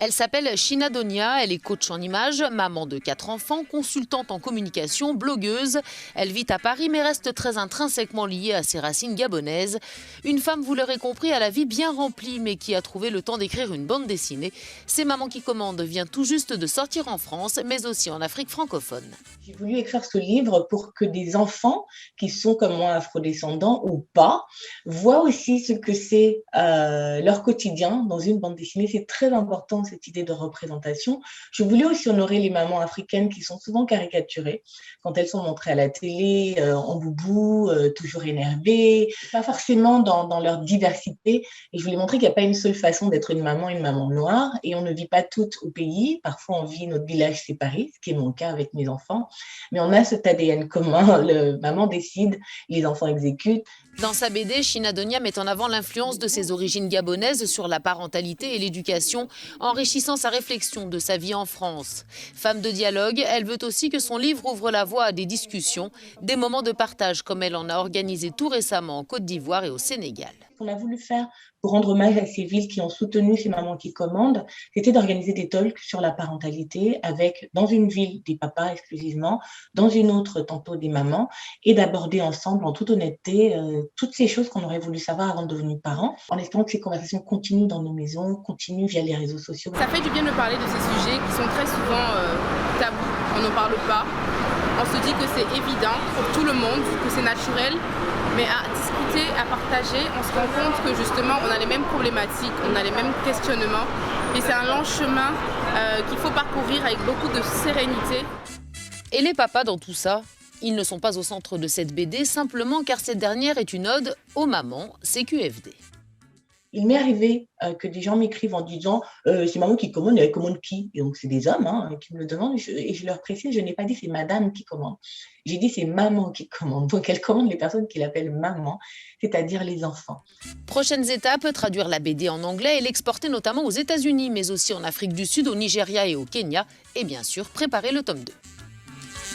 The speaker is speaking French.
Elle s'appelle Shina Donia, elle est coach en images, maman de 4 enfants, consultante en communication, blogueuse. Elle vit à Paris mais reste très intrinsèquement liée à ses racines gabonaises. Une femme, vous l'aurez compris, à la vie bien remplie mais qui a trouvé le temps d'écrire une bande dessinée. C'est Maman qui commande vient tout juste de sortir en France mais aussi en Afrique francophone. J'ai voulu écrire ce livre pour que des enfants qui sont comme moi afrodescendants ou pas voient aussi ce que c'est leur quotidien dans une bande dessinée. C'est très important cette idée de représentation. Je voulais aussi honorer les mamans africaines qui sont souvent caricaturées quand elles sont montrées à la télé, en boubou, toujours énervées, pas forcément dans leur diversité. Et je voulais montrer qu'il n'y a pas une seule façon d'être une maman noire, et on ne vit pas toutes au pays. Parfois, on vit notre village séparé, ce qui est mon cas avec mes enfants. Mais on a cet ADN commun, le maman décide, les enfants exécutent. Dans sa BD, Shina Donia met en avant l'influence de ses origines gabonaises sur la parentalité et l'éducation, enrichissant sa réflexion de sa vie en France. Femme de dialogue, elle veut aussi que son livre ouvre la voie à des discussions, des moments de partage comme elle en a organisé tout récemment en Côte d'Ivoire et au Sénégal. Ce qu'on a voulu faire pour rendre hommage à ces villes qui ont soutenu ces mamans qui commandent, c'était d'organiser des talks sur la parentalité avec, dans une ville, des papas exclusivement, dans une autre, tantôt des mamans, et d'aborder ensemble, en toute honnêteté, toutes ces choses qu'on aurait voulu savoir avant de devenir parents, en espérant que ces conversations continuent dans nos maisons, continuent via les réseaux sociaux. Ça fait du bien de parler de ces sujets qui sont très souvent tabous, on n'en parle pas. On se dit que c'est évident pour tout le monde, que c'est naturel, mais à discuter, à partager, on se rend compte que justement on a les mêmes problématiques, on a les mêmes questionnements, et c'est un long chemin qu'il faut parcourir avec beaucoup de sérénité. Et les papas dans tout ça? Ils ne sont pas au centre de cette BD simplement car cette dernière est une ode aux mamans CQFD. Il m'est arrivé que des gens m'écrivent en disant c'est maman qui commande, elle commande qui? Et donc c'est des hommes qui me le demandent, et je leur précise, je n'ai pas dit c'est madame qui commande, j'ai dit c'est maman qui commande. Donc elle commande les personnes qui l'appellent maman, c'est-à-dire les enfants. Prochaines étapes, traduire la BD en anglais et l'exporter notamment aux États-Unis, mais aussi en Afrique du Sud, au Nigeria et au Kenya, et bien sûr préparer le tome 2.